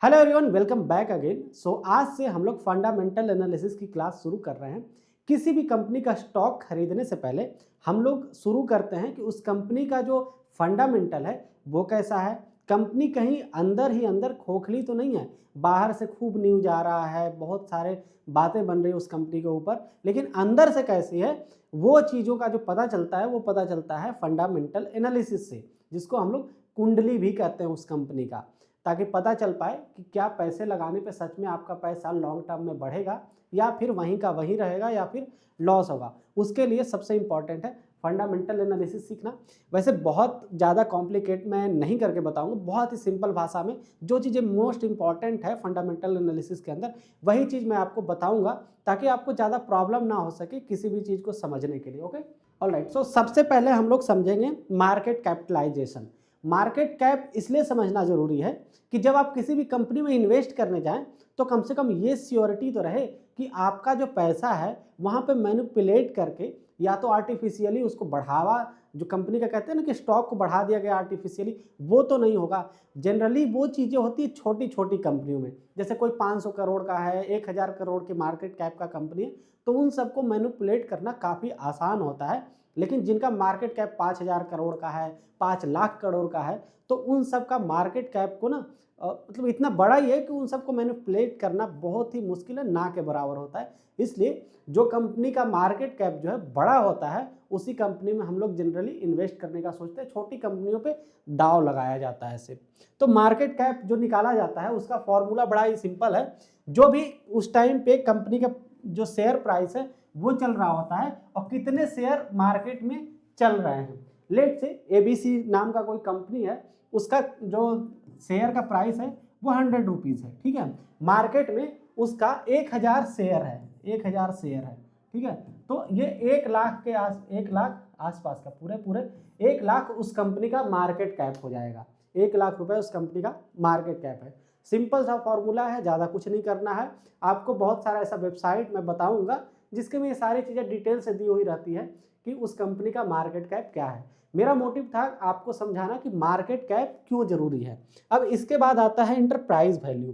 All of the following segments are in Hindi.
Hello everyone, welcome back again. आज से हम लोग फंडामेंटल एनालिसिस की क्लास शुरू कर रहे हैं। किसी भी कंपनी का स्टॉक खरीदने से पहले हम लोग शुरू करते हैं कि उस कंपनी का जो फंडामेंटल है वो कैसा है। कंपनी कहीं अंदर ही अंदर खोखली तो नहीं है, बाहर से खूब न्यूज आ रहा है, बहुत सारे बातें बन रही है उस कंपनी के ऊपर, लेकिन अंदर से कैसी है वो चीज़ों का जो पता चलता है वो पता चलता है फंडामेंटल एनालिसिस से, जिसको हम लोग कुंडली भी कहते हैं उस कंपनी का, ताकि पता चल पाए कि क्या पैसे लगाने पे सच में आपका पैसा लॉन्ग टर्म में बढ़ेगा या फिर वहीं का वहीं रहेगा या फिर लॉस होगा। उसके लिए सबसे इम्पॉर्टेंट है फंडामेंटल एनालिसिस सीखना। वैसे बहुत ज़्यादा कॉम्प्लिकेट मैं नहीं करके बताऊंगा, बहुत ही सिंपल भाषा में जो चीज़ें मोस्ट इंपॉर्टेंट है फंडामेंटल एनालिसिस के अंदर वही चीज़ मैं आपको बताऊंगा, ताकि आपको ज़्यादा प्रॉब्लम ना हो सके किसी भी चीज़ को समझने के लिए। Okay, alright. सो सबसे पहले हम लोग समझेंगे मार्केट कैपिटलाइजेशन। मार्केट कैप इसलिए समझना जरूरी है कि जब आप किसी भी कंपनी में इन्वेस्ट करने जाएं तो कम से कम ये श्योरिटी तो रहे कि आपका जो पैसा है वहाँ पे मैनिपुलेट करके या तो आर्टिफिशियली उसको बढ़ावा, जो कंपनी का कहते हैं ना कि स्टॉक को बढ़ा दिया गया आर्टिफिशियली, वो तो नहीं होगा। जनरली वो चीज़ें होती है छोटी छोटी कंपनियों में, जैसे कोई 500 करोड़ का है, 1000 करोड़ के मार्केट कैप का कंपनी है, तो उन सबको मैनिपुलेट करना काफ़ी आसान होता है। लेकिन जिनका मार्केट कैप 5000 करोड़ का है, 5 लाख करोड़ का है, तो उन सब का मार्केट कैप को ना मतलब इतना बड़ा ही है कि उन सबको मैनिपुलेट करना बहुत ही मुश्किल है, ना के बराबर होता है। इसलिए जो कंपनी का मार्केट कैप जो है बड़ा होता है उसी कंपनी में हम लोग जनरली इन्वेस्ट करने का सोचते हैं। छोटी कंपनियों पे दाव लगाया जाता है सिर्फ। तो मार्केट कैप जो निकाला जाता है उसका फॉर्मूला बड़ा ही सिंपल है। जो भी उस टाइम पे कंपनी का जो शेयर प्राइस है वो चल रहा होता है और कितने शेयर मार्केट में चल रहे हैं। लेट से एबीसी नाम का कोई कंपनी है, उसका जो शेयर का प्राइस है वो 100 रुपीज़ है, ठीक है। मार्केट में उसका 1000 शेयर है, 1000 शेयर है, ठीक है। तो ये 1 लाख के 1 लाख आसपास का पूरे पूरे 1 लाख उस कंपनी का मार्केट कैप हो जाएगा। 1 लाख रुपए उस कंपनी का मार्केट कैप है। सिंपल सा फॉर्मूला है, ज़्यादा कुछ नहीं करना है। आपको बहुत सारा ऐसा वेबसाइट मैं बताऊंगा जिसके में ये सारी चीज़ें डिटेल से दी हुई रहती है कि उस कंपनी का मार्केट कैप क्या है। मेरा मोटिव था आपको समझाना कि मार्केट कैप क्यों जरूरी है। अब इसके बाद आता है इंटरप्राइज वैल्यू।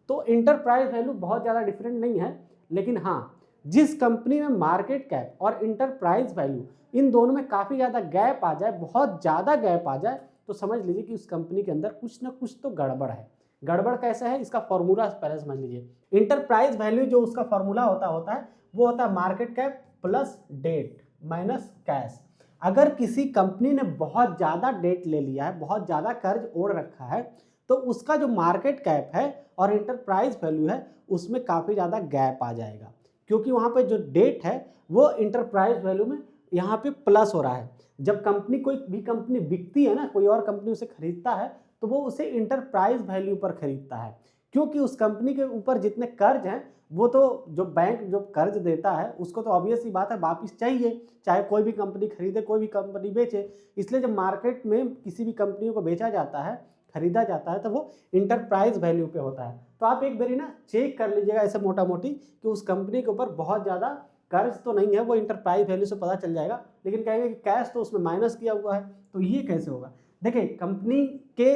तो इंटरप्राइज वैल्यू बहुत ज़्यादा डिफरेंट नहीं है, लेकिन हाँ, जिस कंपनी में मार्केट कैप और इंटरप्राइज वैल्यू इन दोनों में काफ़ी ज़्यादा गैप आ जाए, बहुत ज़्यादा गैप आ जाए, तो समझ लीजिए कि उस कंपनी के अंदर कुछ ना कुछ तो गड़बड़ है। गड़बड़ कैसे है इसका फॉर्मूला पहले समझ लीजिए। इंटरप्राइज वैल्यू जो उसका फॉर्मूला होता है वो होता है market cap plus debt minus cash. अगर किसी कंपनी ने बहुत ज़्यादा डेट ले लिया है, बहुत ज़्यादा कर्ज ओढ़ रखा है, तो उसका जो मार्केट कैप है और इंटरप्राइज वैल्यू है उसमें काफ़ी ज़्यादा गैप आ जाएगा, क्योंकि वहाँ पे जो डेट है वो इंटरप्राइज वैल्यू में यहाँ पे प्लस हो रहा है। जब कंपनी कोई भी कंपनी बिकती है ना, कोई और कंपनी उसे खरीदता है, तो वो उसे इंटरप्राइज वैल्यू पर खरीदता है, क्योंकि उस कंपनी के ऊपर जितने कर्ज हैं वो तो जो बैंक जो कर्ज देता है उसको तो ऑब्वियस सी बात है वापिस चाहिए, चाहे कोई भी कंपनी खरीदे कोई भी कंपनी बेचे। इसलिए जब मार्केट में किसी भी कंपनी को बेचा जाता है, खरीदा जाता है, तो वो इंटरप्राइज वैल्यू पे होता है। तो आप एक बारी ना चेक कर लीजिएगा ऐसे मोटा मोटी कि उस कंपनी के ऊपर बहुत ज़्यादा कर्ज तो नहीं है, वो इंटरप्राइज वैल्यू से पता चल जाएगा। लेकिन कहेंगे कि कैश तो उसमें माइनस किया हुआ है, तो ये कैसे होगा। देखिए, कंपनी के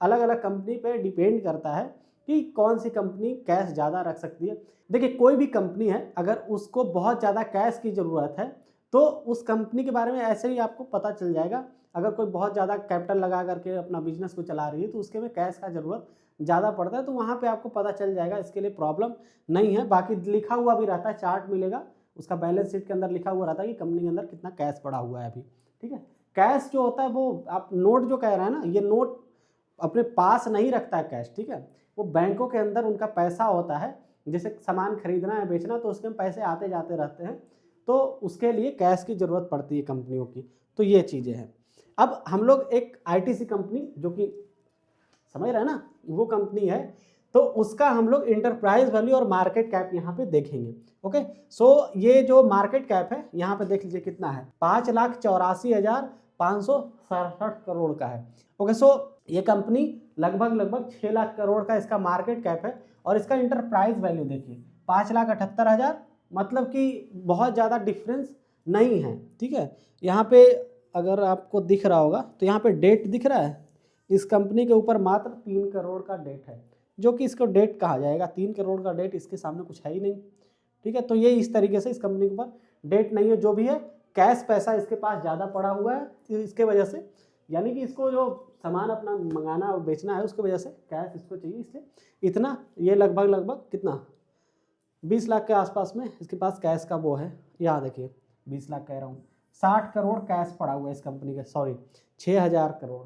अलग अलग कंपनी पे डिपेंड करता है कि कौन सी कंपनी कैश ज़्यादा रख सकती है। देखिए, कोई भी कंपनी है अगर उसको बहुत ज़्यादा कैश की ज़रूरत है तो उस कंपनी के बारे में ऐसे ही आपको पता चल जाएगा। अगर कोई बहुत ज़्यादा कैपिटल लगा करके अपना बिजनेस को चला रही है तो उसके में कैश का ज़रूरत ज़्यादा पड़ता है, तो वहाँ पे आपको पता चल जाएगा, इसके लिए प्रॉब्लम नहीं है। बाकी लिखा हुआ भी रहता है, चार्ट मिलेगा उसका, बैलेंस शीट के अंदर लिखा हुआ रहता है कि कंपनी के अंदर कितना कैश पड़ा हुआ है अभी, ठीक है। कैश जो होता है वो आप नोट जो कह रहे हैं ना, ये नोट अपने पास नहीं रखता है कैश, ठीक है। वो बैंकों के अंदर उनका पैसा होता है, जैसे सामान खरीदना है बेचना तो उसके में पैसे आते जाते रहते हैं, तो उसके लिए कैश की ज़रूरत पड़ती है कंपनियों की। तो ये चीज़ें हैं। अब हम लोग एक आईटीसी कंपनी, जो कि समझ रहे हैं ना, वो कंपनी है, तो उसका हम लोग इंटरप्राइज वैल्यू और मार्केट कैप यहाँ पे देखेंगे। ओके, सो ये जो मार्केट कैप है यहाँ पे देख लीजिए कितना है, 5,84,567 करोड़ का है। ओके, सो ये कंपनी लगभग 6 लाख करोड़ का इसका मार्केट कैप है और इसका इंटरप्राइज वैल्यू देखिए 5,78,000, मतलब कि बहुत ज़्यादा डिफरेंस नहीं है, ठीक है। यहाँ पे अगर आपको दिख रहा होगा तो यहाँ पे डेट दिख रहा है, इस कंपनी के ऊपर मात्र 3 करोड़ का डेट है, जो कि इसको डेट कहा जाएगा। 3 करोड़ का डेट इसके सामने कुछ है ही नहीं, ठीक है। तो ये इस तरीके से इस कंपनी के ऊपर डेट नहीं है, जो भी है कैश पैसा इसके पास ज़्यादा पड़ा हुआ है, तो इसके वजह से, यानी कि इसको जो सामान अपना मंगाना और बेचना है उसके वजह से कैश इसको चाहिए, इसलिए इतना, ये लगभग कितना 20 लाख के आसपास में इसके पास कैश का वो है। यहाँ देखिए 20 लाख कह रहा हूँ, 60 करोड़ कैश पड़ा हुआ है इस कंपनी के, सॉरी 6000 करोड़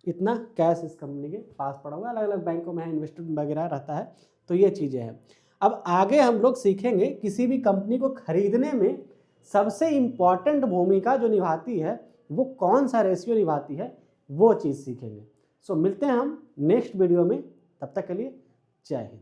इतना कैश इस कंपनी के पास पड़ा हुआ है। अलग अलग बैंकों में इन्वेस्टमेंट वगैरह रहता है, तो ये चीज़ें हैं। अब आगे हम लोग सीखेंगे किसी भी कंपनी को खरीदने में सबसे इम्पॉर्टेंट भूमिका जो निभाती है वो कौन सा रेशियो निभाती है, वो चीज़ सीखेंगे। सो मिलते हैं हम नेक्स्ट वीडियो में, तब तक के लिए जय हिंद।